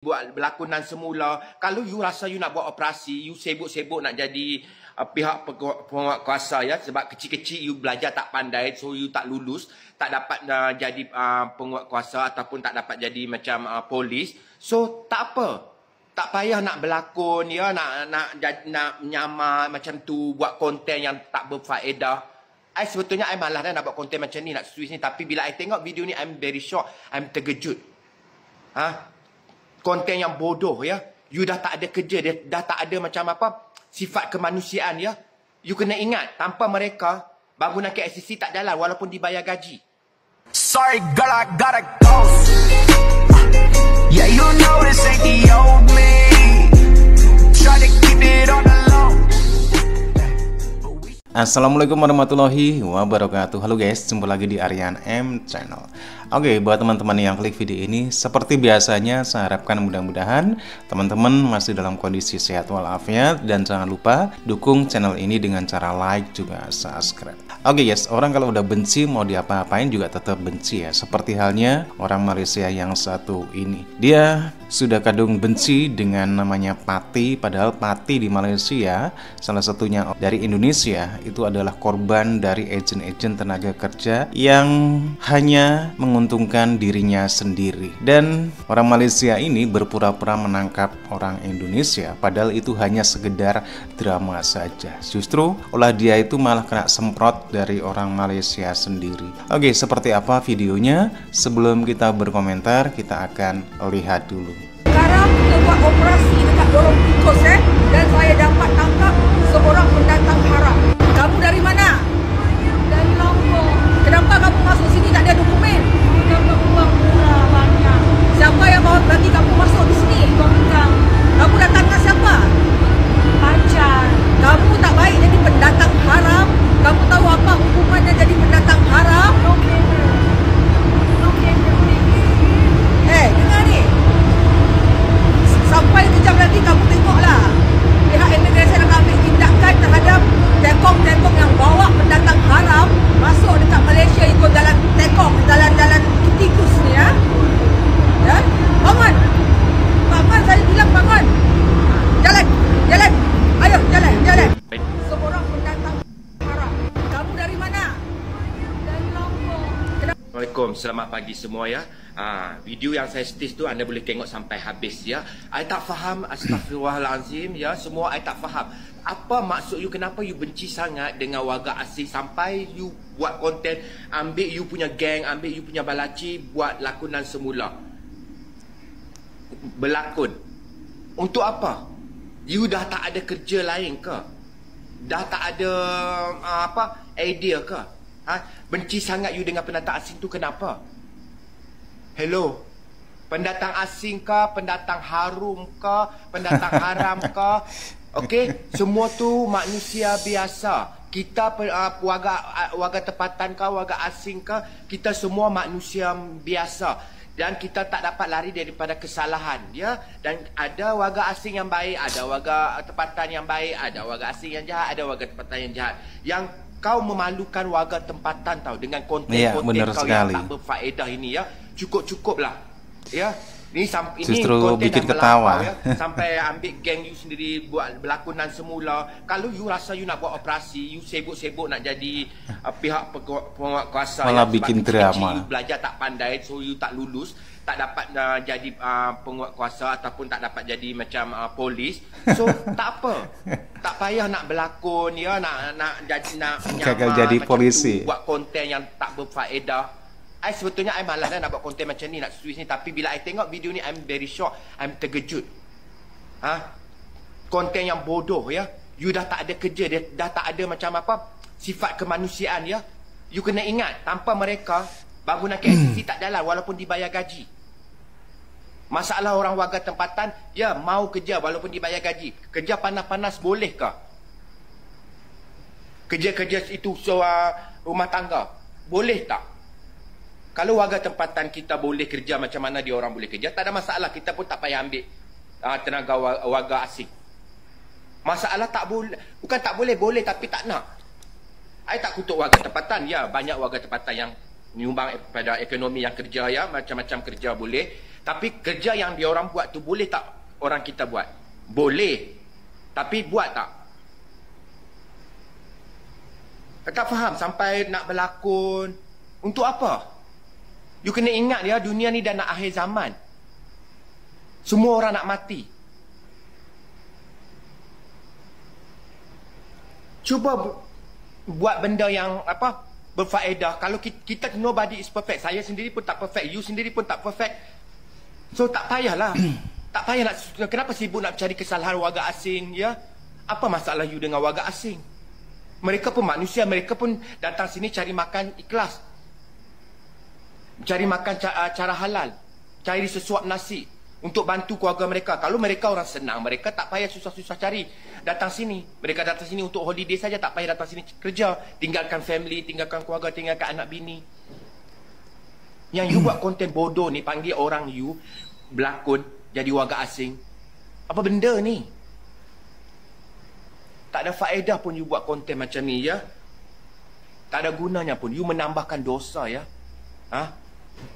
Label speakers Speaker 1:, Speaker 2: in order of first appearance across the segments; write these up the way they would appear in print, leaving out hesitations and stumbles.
Speaker 1: buat berlakonan semula. Kalau you rasa you nak buat operasi, you sibuk-sibuk nak jadi pihak penguatkuasa ya, sebab kecil-kecil you belajar tak pandai, so you tak lulus, tak dapat jadi penguatkuasa ataupun tak dapat jadi macam polis. So tak apa, tak payah nak berlakon ya, nak menyamar macam tu, buat konten yang tak berfaedah. Sebetulnya I malas dah nak buat konten macam ni, nak Swiss ni, tapi bila I tengok video ni I'm very shocked, I'm terkejut. Konten yang bodoh ya. You dah tak ada kerja, dah tak ada macam apa sifat kemanusiaan ya. You kena ingat, tanpa mereka bangunan KLCC tak jalan walaupun dibayar gaji.
Speaker 2: Sorry girl, I gotta go. Yeah, you know this ain't the old me. Try to keep it on the low.
Speaker 3: Assalamualaikum warahmatullahi wabarakatuh. Halo guys, jumpa lagi di Aryan M Channel. Oke, buat teman-teman yang klik video ini, seperti biasanya saya harapkan mudah-mudahan teman-teman masih dalam kondisi sehat walafiat, dan jangan lupa dukung channel ini dengan cara like juga subscribe. Oke guys, orang kalau udah benci mau diapa-apain juga tetap benci ya. Seperti halnya orang Malaysia yang satu ini. Dia sudah kadung benci dengan namanya Pati, padahal Pati di Malaysia salah satunya dari Indonesia itu adalah korban dari agen-agen tenaga kerja yang hanya menguntungkan dirinya sendiri. Dan orang Malaysia ini berpura-pura menangkap orang Indonesia, padahal itu hanya sekedar drama saja. Justru olah dia itu malah kena semprot dari orang Malaysia sendiri. Oke, seperti apa videonya? Sebelum kita berkomentar, kita akan lihat dulu.
Speaker 4: Sekarang kita buat operasi dekat Lorong Tikus dan saya dapat tangkap seorang pendatang haram. Kamu dari mana? Dari Lombok. Kenapa kamu masuk sini tak ada dokumen? Dapat uang murah banyak. Siapa yang bawa bagi kamu masuk di sini? Tongkang. Kamu datang dengan siapa? Pacar. Kamu tak baik jadi pendatang haram. Kamu tahu apa hukumannya jadi pendatang haram? No camera. No camera, please. Dengar ni. Sampai kejap nanti kamu tengoklah pihak imigresen akan ambil tindakan terhadap tekong-tekong yang bawa pendatang haram masuk dekat Malaysia ikut jalan tekong, jalan-jalan tikus ni ya. Bangun. Bangun, saya bilang bangun. Jalan. Ayo jalan. Seorang pendatang haram. Kamu dari mana? Dari Lombok.
Speaker 1: Assalamualaikum, selamat pagi semua ya. Video yang saya stis tu anda boleh tengok sampai habis ya. I tak faham, astagfirullahalazim ya, semua I tak faham. Apa maksud you, kenapa you benci sangat dengan warga asing sampai you buat konten, ambil you punya geng, ambil you punya balaci, buat lakonan semula. Berlakon. Untuk apa? You dah tak ada kerja lain ke? Dah tak ada idea ke? Benci sangat you dengan pendatang asing tu kenapa? Hello, pendatang asing ke, pendatang harum ke, pendatang haram ke, okey, semua tu manusia biasa. Kita warga tempatan ke, warga asing ke, kita semua manusia biasa, dan kita tak dapat lari daripada kesalahan ya. Dan ada warga asing yang baik, ada warga tempatan yang baik, ada warga asing yang jahat, ada warga tempatan yang jahat. Yang kau memalukan warga tempatan tau dengan konten-konten kau sekali yang tak berfaedah ini ya. Cukup-cukuplah ya. Ini
Speaker 3: justru
Speaker 1: konten
Speaker 3: bikin
Speaker 1: yang
Speaker 3: ketawa
Speaker 1: ya. Sampai ambil geng you sendiri buat berlakonan semula. Kalau you rasa you nak buat operasi, you sibuk-sibuk nak jadi pihak penguatkuasa,
Speaker 3: malah
Speaker 1: ya,
Speaker 3: bikin drama.
Speaker 1: You belajar tak pandai, so you tak lulus, tak dapat jadi penguatkuasa ataupun tak dapat jadi macam polis. So tak apa, tak payah nak berlakon ya, nak
Speaker 3: gagal jadi polisi,
Speaker 1: buat konten yang tak berfaedah. Sebetulnya I malas dah nak buat konten macam ni, nak Swiss ni, tapi bila I tengok video ni I'm very shocked, I'm terkejut. Konten yang bodoh ya. You dah tak ada kerja, dah tak ada macam apa sifat kemanusiaan ya. You kena ingat, tanpa mereka bangunan KLCC tak jalan walaupun dibayar gaji. Masalah orang warga tempatan, ya mau kerja walaupun dibayar gaji. Kerja panas-panas bolehkah? Kerja-kerja itu rumah tangga boleh tak? Kalau warga tempatan kita boleh kerja macam mana dia orang boleh kerja, tak ada masalah. Kita pun tak payah ambil tenaga warga asing. Masalah tak boleh, bukan tak boleh, boleh tapi tak nak. I tak kutuk warga tempatan. Ya, banyak warga tempatan yang menyumbang pada ekonomi yang kerja ya, macam-macam kerja boleh. Tapi kerja yang dia orang buat tu boleh tak orang kita buat? Boleh. Tapi buat tak? Tak faham sampai nak berlakon. Untuk apa? You kena ingat ya, dunia ni dah nak akhir zaman. Semua orang nak mati. Cuba buat benda yang apa, berfaedah. Kalau kita nobody is perfect. Saya sendiri pun tak perfect. You sendiri pun tak perfect. So tak payahlah. Tak payah nak, kenapa sibuk nak cari kesalahan warga asing ya? Apa masalah you dengan warga asing? Mereka pun manusia, mereka pun datang sini cari makan ikhlas. Cari makan cara halal. Cari sesuap nasi untuk bantu keluarga mereka. Kalau mereka orang senang, mereka tak payah susah-susah cari datang sini. Mereka datang sini untuk holiday saja, tak payah datang sini kerja. Tinggalkan family, tinggalkan keluarga, tinggalkan anak bini. Yang you buat konten bodoh ni, panggil orang you berlakon jadi warga asing. Apa benda ni? Tak ada faedah pun you buat konten macam ni ya. Tak ada gunanya pun. You menambahkan dosa ya.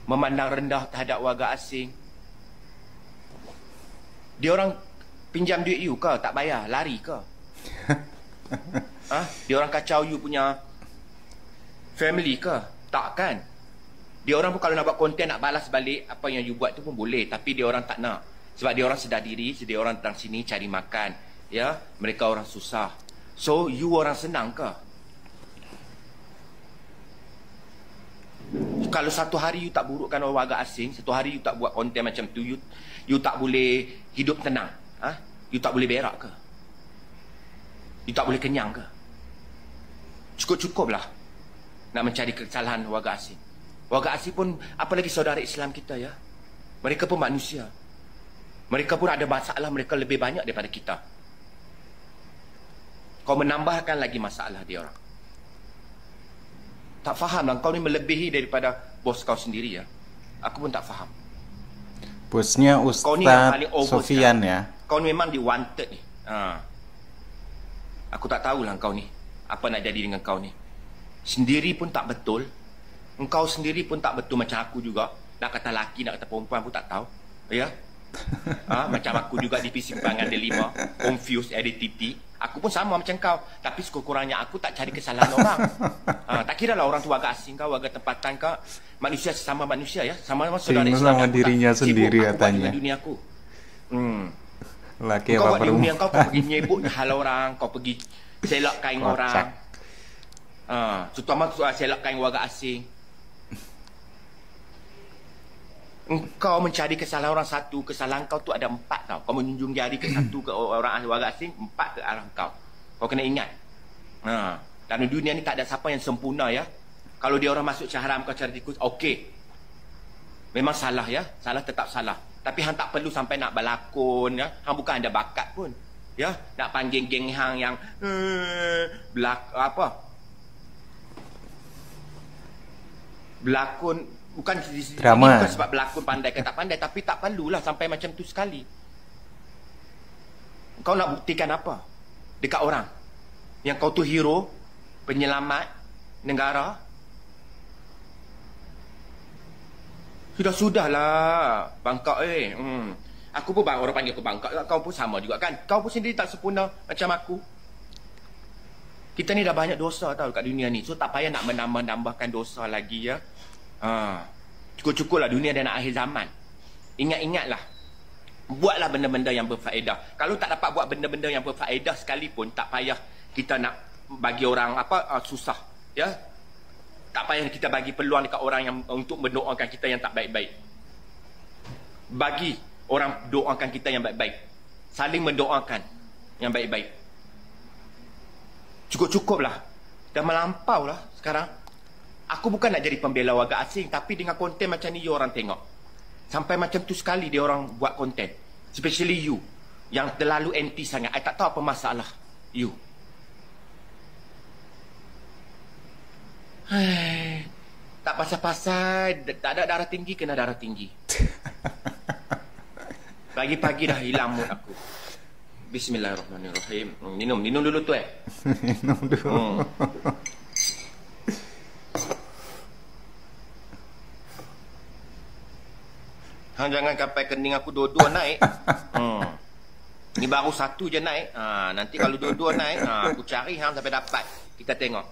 Speaker 1: Memandang rendah terhadap warga asing. Dia orang pinjam duit you ke? Tak bayar, lari ke? Dia orang kacau you punya family ke? Tak kan? Dia orang pun kalau nak buat konten, nak balas balik apa yang you buat tu pun boleh. Tapi dia orang tak nak. Sebab dia orang sedar diri, dia orang datang sini cari makan. Ya, mereka orang susah. So, you orang senang ke? Kalau satu hari you tak burukkan warga asing, satu hari you tak buat konten macam tu, you tak boleh hidup tenang. You tak boleh berak ke? You tak boleh kenyang ke? Cukup-cukuplah nak mencari kesalahan warga asing. Warga asing pun, apalagi saudara Islam kita ya. Mereka pun manusia. Mereka pun ada masalah, mereka lebih banyak daripada kita. Kau menambahkan lagi masalah dia orang. Tak faham lah, kau ni melebihi daripada bos kau sendiri ya. Aku pun tak faham.
Speaker 3: Bosnya Ustaz Sofian ya.
Speaker 1: Kau ni memang di-wanted ni. Aku tak tahulah kau ni apa nak jadi dengan kau ni. Sendiri pun tak betul. Engkau sendiri pun tak betul macam aku juga. Nak kata laki, nak kata perempuan pun tak tahu. Ya. Macam aku juga di persimpangan delima, confused, identity. Aku pun sama macam kau. Tapi sekurang-kurangnya aku tak cari kesalahan orang. Tak kira lah orang tu warga asing kau, warga tempatan kau. Manusia sesama manusia ya. Sama-sama saudara Islam.
Speaker 3: Sama dirinya sendiri katanya.
Speaker 1: Aku dunia aku.
Speaker 3: Laki
Speaker 1: kau
Speaker 3: apa
Speaker 1: buat di dunia kau pergi nyebut hal orang. Kau pergi selak kain orang. Terutama selak kain warga asing. Engkau mencari kesalahan orang satu, kesalahan kau tu ada 4 tau. Kau menunjuk jari ke satu ke orang warga asing, 4 ke arah kau. Kau kena ingat. Dan di dunia ni tak ada siapa yang sempurna ya. Kalau dia orang masuk haram kau cari tikus, okey. Memang salah ya, salah tetap salah. Tapi hang tak perlu sampai nak berlakon ya. Hang bukan ada bakat pun. Ya, nak panggil geng hang yang berlakon bukan
Speaker 3: drama.
Speaker 1: Bukan sebab berlakon pandai ke tak pandai, tapi tak perlulah sampai macam tu sekali. Kau nak buktikan apa dekat orang? Yang kau tu hero, penyelamat negara? Sudahlah, bangkak Aku pun orang panggil aku bangkak, kau pun sama juga kan? Kau pun sendiri tak sempurna macam aku. Kita ni dah banyak dosa tau kat dunia ni. So tak payah nak menambah-nambahkan dosa lagi ya. Cukup-cukuplah, dunia dah nak akhir zaman. Ingat-ingatlah. Buatlah benda-benda yang berfaedah. Kalau tak dapat buat benda-benda yang berfaedah sekalipun, tak payah kita nak bagi orang susah ya. Tak payah kita bagi peluang dekat orang yang untuk mendoakan kita yang tak baik-baik. Bagi orang doakan kita yang baik-baik. Saling mendoakan yang baik-baik. Cukup-cukuplah. Dah melampau lah sekarang. Aku bukan nak jadi pembela warga asing, tapi dengan konten macam ni orang tengok. Sampai macam tu sekali dia orang buat konten. Especially you yang terlalu anti sangat. I tak tahu apa masalah you. Tak pasal-pasal, tak ada darah tinggi, kena darah tinggi. Pagi-pagi dah hilang mood aku. Bismillahirrahmanirrahim. Minum dulu tu
Speaker 3: Minum dulu.
Speaker 1: Jangan sampai kening aku dua-dua naik. Ni baru satu je naik. Nanti kalau dua-dua naik, aku cari hang sampai dapat. Kita tengok.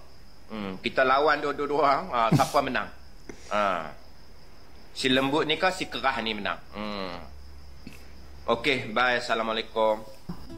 Speaker 1: Kita lawan dua-dua orang, siapa menang. Si lembut ni kah, si kerah ni menang. Okey, bye. Assalamualaikum.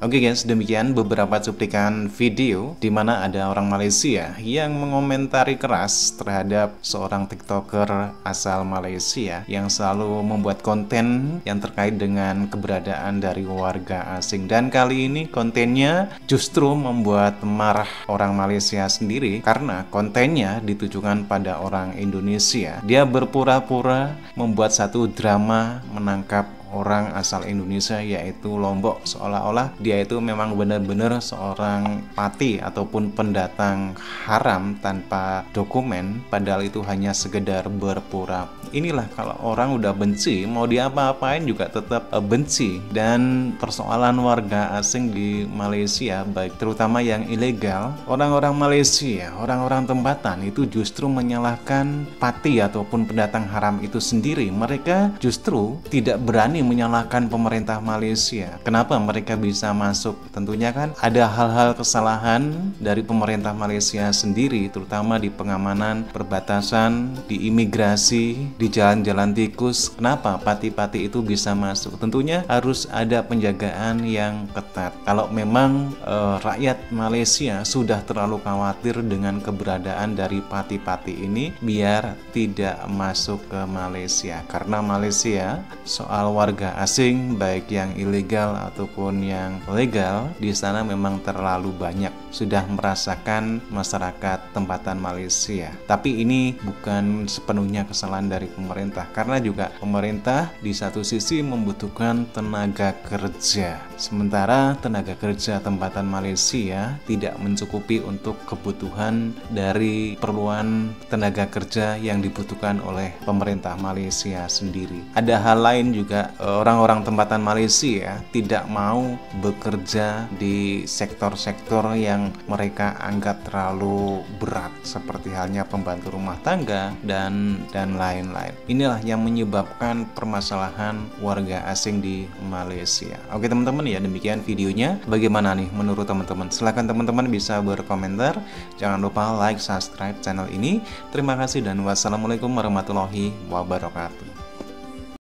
Speaker 3: Oke guys, demikian beberapa cuplikan video di mana ada orang Malaysia yang mengomentari keras terhadap seorang TikToker asal Malaysia yang selalu membuat konten yang terkait dengan keberadaan dari warga asing. Dan kali ini kontennya justru membuat marah orang Malaysia sendiri karena kontennya ditujukan pada orang Indonesia. Dia berpura-pura membuat satu drama menangkap orang asal Indonesia yaitu Lombok, seolah-olah dia itu memang benar-benar seorang pati ataupun pendatang haram tanpa dokumen, padahal itu hanya sekedar berpura. Inilah kalau orang udah benci, mau diapa-apain juga tetap benci. Dan persoalan warga asing di Malaysia, baik terutama yang ilegal, orang-orang Malaysia, orang-orang tempatan itu justru menyalahkan pati ataupun pendatang haram itu sendiri. Mereka justru tidak berani menyalahkan pemerintah Malaysia. Kenapa mereka bisa masuk? Tentunya kan ada hal-hal kesalahan dari pemerintah Malaysia sendiri, terutama di pengamanan perbatasan, di imigrasi, di jalan-jalan tikus. Kenapa pati-pati itu bisa masuk? Tentunya harus ada penjagaan yang ketat. Kalau memang rakyat Malaysia sudah terlalu khawatir dengan keberadaan dari pati-pati ini, biar tidak masuk ke Malaysia. Karena Malaysia soal warga asing baik yang ilegal ataupun yang legal di sana memang terlalu banyak, sudah merasakan masyarakat tempatan Malaysia. Tapi ini bukan sepenuhnya kesalahan dari pemerintah, karena juga pemerintah di satu sisi membutuhkan tenaga kerja, sementara tenaga kerja tempatan Malaysia tidak mencukupi untuk kebutuhan dari perluan tenaga kerja yang dibutuhkan oleh pemerintah Malaysia sendiri. Ada hal lain juga, orang-orang tempatan Malaysia tidak mau bekerja di sektor-sektor yang mereka anggap terlalu berat, seperti halnya pembantu rumah tangga dan lain-lain. Inilah yang menyebabkan permasalahan warga asing di Malaysia. Oke teman-teman, ya demikian videonya. Bagaimana nih menurut teman-teman? Silahkan teman-teman bisa berkomentar. Jangan lupa like, subscribe channel ini. Terima kasih dan wassalamualaikum warahmatullahi wabarakatuh.